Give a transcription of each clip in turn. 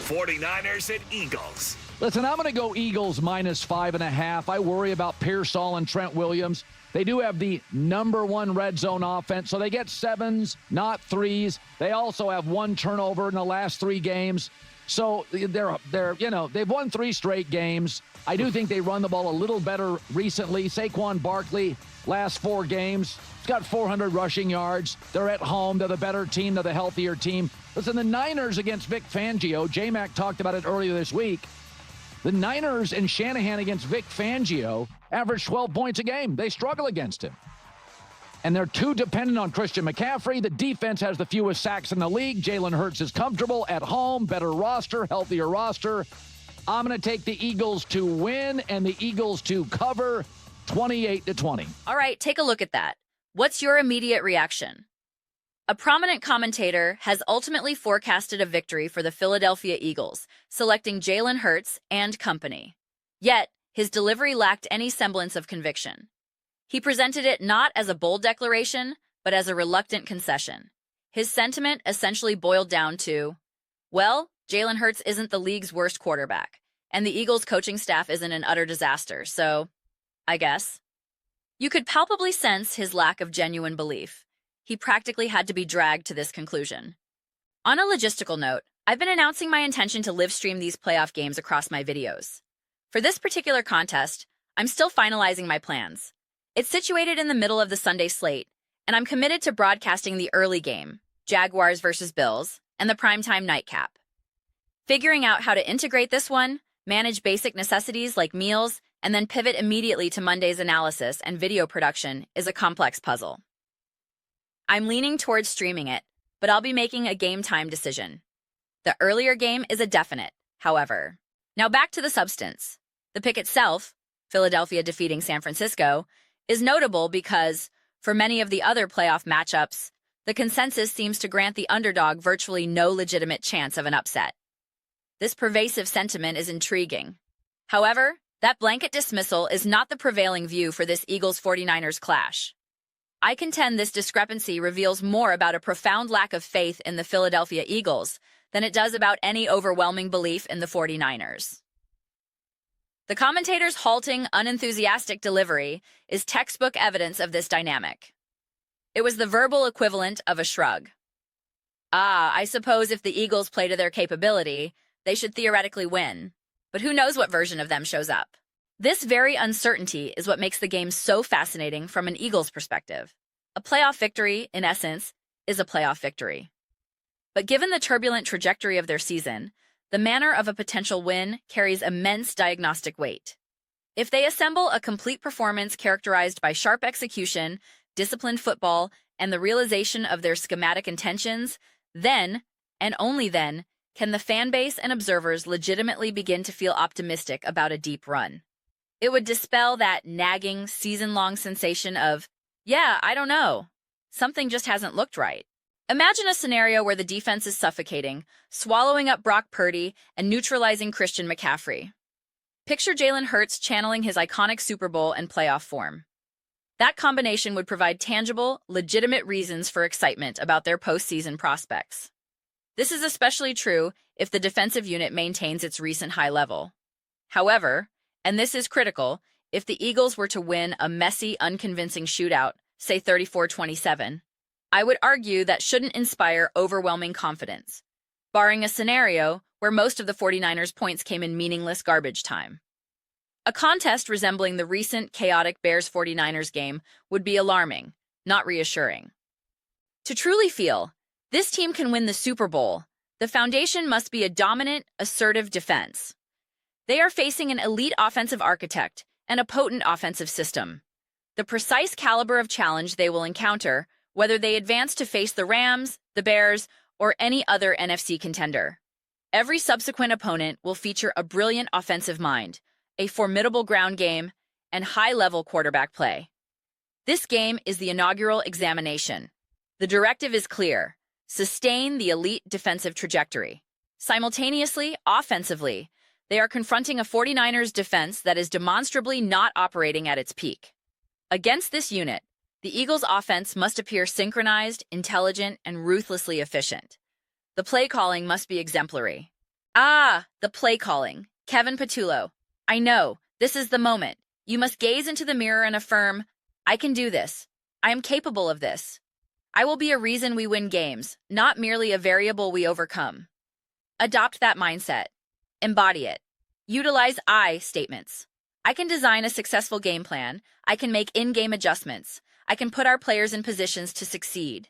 49ers at Eagles. Listen, I'm going to go Eagles -5.5. I worry about Pearsall and Trent Williams. They do have the #1 red zone offense, so they get 7s, not 3s. They also have 1 turnover in the last 3 games. So they've won 3 straight games. I do think they run the ball a little better recently. Saquon Barkley, last 4 games, he's got 400 rushing yards. They're at home. They're the better team. They're the healthier team. Listen, the Niners against Vic Fangio, J-Mac talked about it earlier this week. The Niners and Shanahan against Vic Fangio average 12 points a game. They struggle against him. And they're too dependent on Christian McCaffrey. The defense has the fewest sacks in the league. Jalen Hurts is comfortable at home, better roster, healthier roster. I'm going to take the Eagles to win and the Eagles to cover 28-20. All right, take a look at that. What's your immediate reaction? A prominent commentator has ultimately forecasted a victory for the Philadelphia Eagles, selecting Jalen Hurts and company. Yet, his delivery lacked any semblance of conviction. He presented it not as a bold declaration, but as a reluctant concession. His sentiment essentially boiled down to, well, Jalen Hurts isn't the league's worst quarterback, and the Eagles' coaching staff isn't an utter disaster, so, I guess. You could palpably sense his lack of genuine belief. He practically had to be dragged to this conclusion. On a logistical note, I've been announcing my intention to live stream these playoff games across my videos. For this particular contest, I'm still finalizing my plans. It's situated in the middle of the Sunday slate, and I'm committed to broadcasting the early game, Jaguars versus Bills, and the primetime nightcap. Figuring out how to integrate this one, manage basic necessities like meals, and then pivot immediately to Monday's analysis and video production is a complex puzzle. I'm leaning towards streaming it, but I'll be making a game time decision. The earlier game is a definite, however. Now back to the substance. The pick itself, Philadelphia defeating San Francisco, is notable because, for many of the other playoff matchups, the consensus seems to grant the underdog virtually no legitimate chance of an upset. This pervasive sentiment is intriguing. However, that blanket dismissal is not the prevailing view for this Eagles-49ers clash. I contend this discrepancy reveals more about a profound lack of faith in the Philadelphia Eagles than it does about any overwhelming belief in the 49ers. The commentator's halting, unenthusiastic delivery is textbook evidence of this dynamic. It was the verbal equivalent of a shrug. I suppose if the Eagles play to their capability, they should theoretically win. But who knows what version of them shows up? This very uncertainty is what makes the game so fascinating from an Eagles perspective. A playoff victory, in essence, is a playoff victory. But given the turbulent trajectory of their season, the manner of a potential win carries immense diagnostic weight. If they assemble a complete performance characterized by sharp execution, disciplined football, and the realization of their schematic intentions, then, and only then, can the fan base and observers legitimately begin to feel optimistic about a deep run. It would dispel that nagging, season-long sensation of, yeah, I don't know. Something just hasn't looked right. Imagine a scenario where the defense is suffocating, swallowing up Brock Purdy and neutralizing Christian McCaffrey. Picture Jalen Hurts channeling his iconic Super Bowl and playoff form. That combination would provide tangible, legitimate reasons for excitement about their postseason prospects. This is especially true if the defensive unit maintains its recent high level. However, and this is critical, if the Eagles were to win a messy, unconvincing shootout, say 34-27, I would argue that shouldn't inspire overwhelming confidence, barring a scenario where most of the 49ers' points came in meaningless garbage time. A contest resembling the recent chaotic Bears-49ers game would be alarming, not reassuring. To truly feel, this team can win the Super Bowl, the foundation must be a dominant, assertive defense. They are facing an elite offensive architect and a potent offensive system. The precise caliber of challenge they will encounter, whether they advance to face the Rams, the Bears, or any other NFC contender. Every subsequent opponent will feature a brilliant offensive mind, a formidable ground game, and high-level quarterback play. This game is the inaugural examination. The directive is clear: sustain the elite defensive trajectory. Simultaneously, offensively, they are confronting a 49ers defense that is demonstrably not operating at its peak. Against this unit, the Eagles' offense must appear synchronized, intelligent, and ruthlessly efficient. The play calling must be exemplary. Ah, the play calling. Kevin Patullo. I know. This is the moment. You must gaze into the mirror and affirm, I can do this. I am capable of this. I will be a reason we win games, not merely a variable we overcome. Adopt that mindset. Embody it. Utilize I statements. I can design a successful game plan. I can make in-game adjustments. I can put our players in positions to succeed.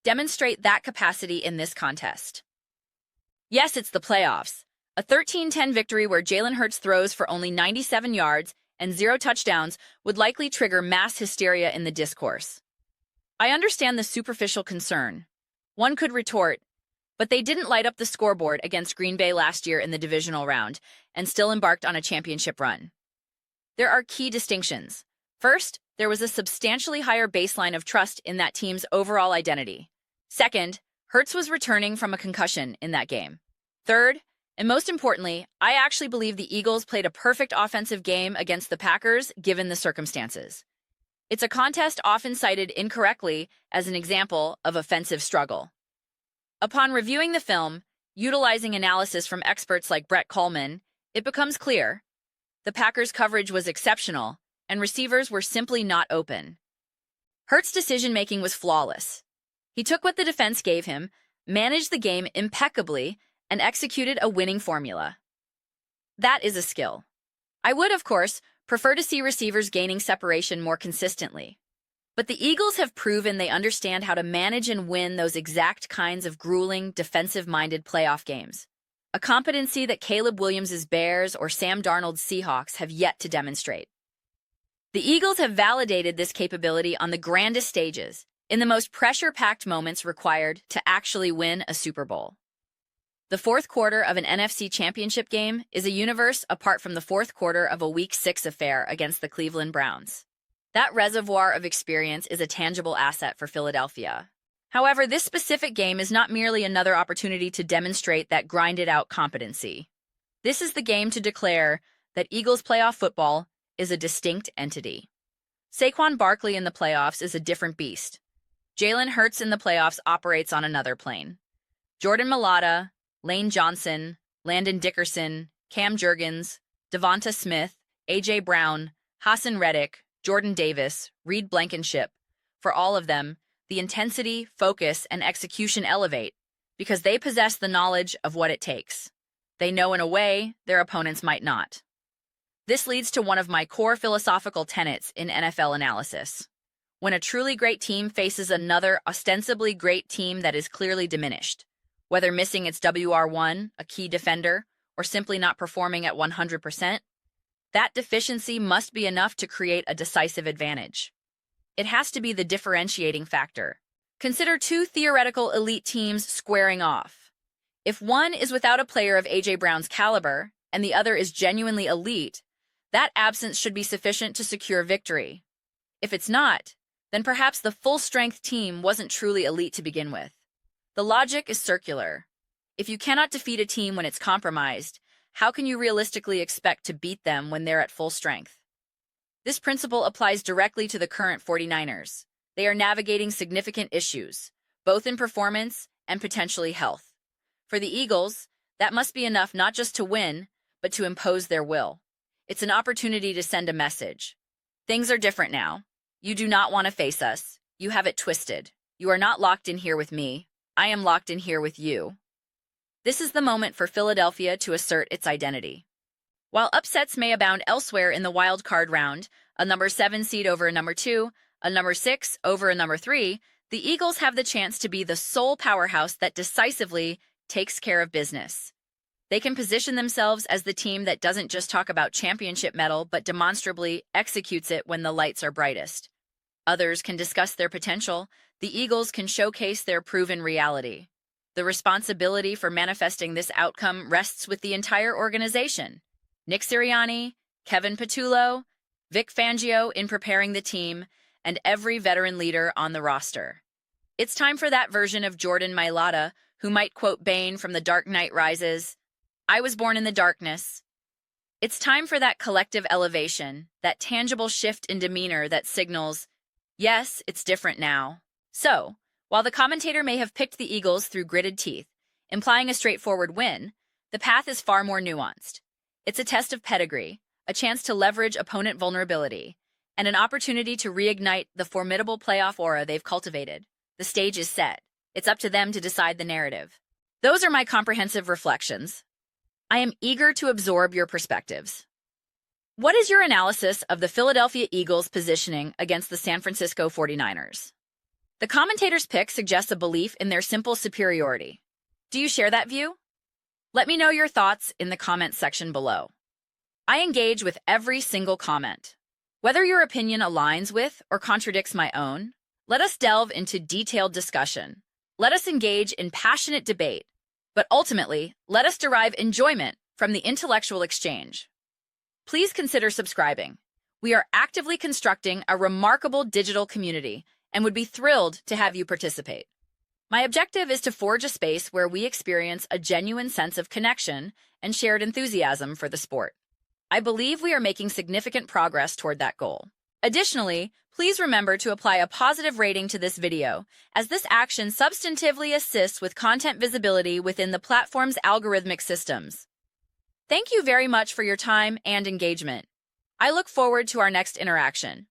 Demonstrate that capacity in this contest. Yes, it's the playoffs. A 13-10 victory where Jalen Hurts throws for only 97 yards and 0 touchdowns would likely trigger mass hysteria in the discourse. I understand the superficial concern. One could retort, but they didn't light up the scoreboard against Green Bay last year in the divisional round and still embarked on a championship run. There are key distinctions. First, there was a substantially higher baseline of trust in that team's overall identity. Second, Hurts was returning from a concussion in that game. Third, and most importantly, I actually believe the Eagles played a perfect offensive game against the Packers given the circumstances. It's a contest often cited incorrectly as an example of offensive struggle. Upon reviewing the film, utilizing analysis from experts like Brett Coleman, it becomes clear the Packers' coverage was exceptional, and receivers were simply not open. Hurts' decision-making was flawless. He took what the defense gave him, managed the game impeccably, and executed a winning formula. That is a skill. I would, of course, prefer to see receivers gaining separation more consistently. But the Eagles have proven they understand how to manage and win those exact kinds of grueling, defensive-minded playoff games. A competency that Caleb Williams' Bears or Sam Darnold's Seahawks have yet to demonstrate. The Eagles have validated this capability on the grandest stages, in the most pressure-packed moments required to actually win a Super Bowl. The fourth quarter of an NFC championship game is a universe apart from the fourth quarter of a Week 6 affair against the Cleveland Browns. That reservoir of experience is a tangible asset for Philadelphia. However, this specific game is not merely another opportunity to demonstrate that grinded-out competency. This is the game to declare that Eagles playoff football is a distinct entity. Saquon Barkley in the playoffs is a different beast. Jalen Hurts in the playoffs operates on another plane. Jordan Mailata, Lane Johnson, Landon Dickerson, Cam Jurgens, Devonta Smith, A.J. Brown, Hassan Reddick, Jordan Davis, Reed Blankenship, for all of them, the intensity, focus, and execution elevate because they possess the knowledge of what it takes. They know in a way their opponents might not. This leads to one of my core philosophical tenets in NFL analysis. When a truly great team faces another ostensibly great team that is clearly diminished, whether missing its WR1, a key defender, or simply not performing at 100%, that deficiency must be enough to create a decisive advantage. It has to be the differentiating factor. Consider two theoretical elite teams squaring off. If one is without a player of A.J. Brown's caliber and the other is genuinely elite, that absence should be sufficient to secure victory. If it's not, then perhaps the full-strength team wasn't truly elite to begin with. The logic is circular. If you cannot defeat a team when it's compromised, how can you realistically expect to beat them when they're at full strength? This principle applies directly to the current 49ers. They are navigating significant issues, both in performance and potentially health. For the Eagles, that must be enough not just to win, but to impose their will. It's an opportunity to send a message. Things are different now. You do not want to face us. You have it twisted. You are not locked in here with me. I am locked in here with you. This is the moment for Philadelphia to assert its identity. While upsets may abound elsewhere in the wild card round, a number 7 seed over a number 2, a number 6 over a number 3, the Eagles have the chance to be the sole powerhouse that decisively takes care of business. They can position themselves as the team that doesn't just talk about championship mettle, but demonstrably executes it when the lights are brightest. Others can discuss their potential. The Eagles can showcase their proven reality. The responsibility for manifesting this outcome rests with the entire organization. Nick Sirianni, Kevin Patullo, Vic Fangio in preparing the team, and every veteran leader on the roster. It's time for that version of Jordan Mailata, who might quote Bane from The Dark Knight Rises, "I was born in the darkness." It's time for that collective elevation, that tangible shift in demeanor that signals, yes, it's different now. So, while the commentator may have picked the Eagles through gritted teeth, implying a straightforward win, The path is far more nuanced. It's a test of pedigree, a chance to leverage opponent vulnerability, and an opportunity to reignite the formidable playoff aura they've cultivated. The stage is set. It's up to them to decide the narrative. Those are my comprehensive reflections. I am eager to absorb your perspectives. What is your analysis of the Philadelphia Eagles' positioning against the San Francisco 49ers? The commentator's pick suggests a belief in their simple superiority. Do you share that view? Let me know your thoughts in the comments section below. I engage with every single comment. Whether your opinion aligns with or contradicts my own, let us delve into detailed discussion. Let us engage in passionate debate, but ultimately, let us derive enjoyment from the intellectual exchange. Please consider subscribing. We are actively constructing a remarkable digital community and would be thrilled to have you participate. My objective is to forge a space where we experience a genuine sense of connection and shared enthusiasm for the sport. I believe we are making significant progress toward that goal. Additionally, please remember to apply a positive rating to this video, as this action substantively assists with content visibility within the platform's algorithmic systems. Thank you very much for your time and engagement. I look forward to our next interaction.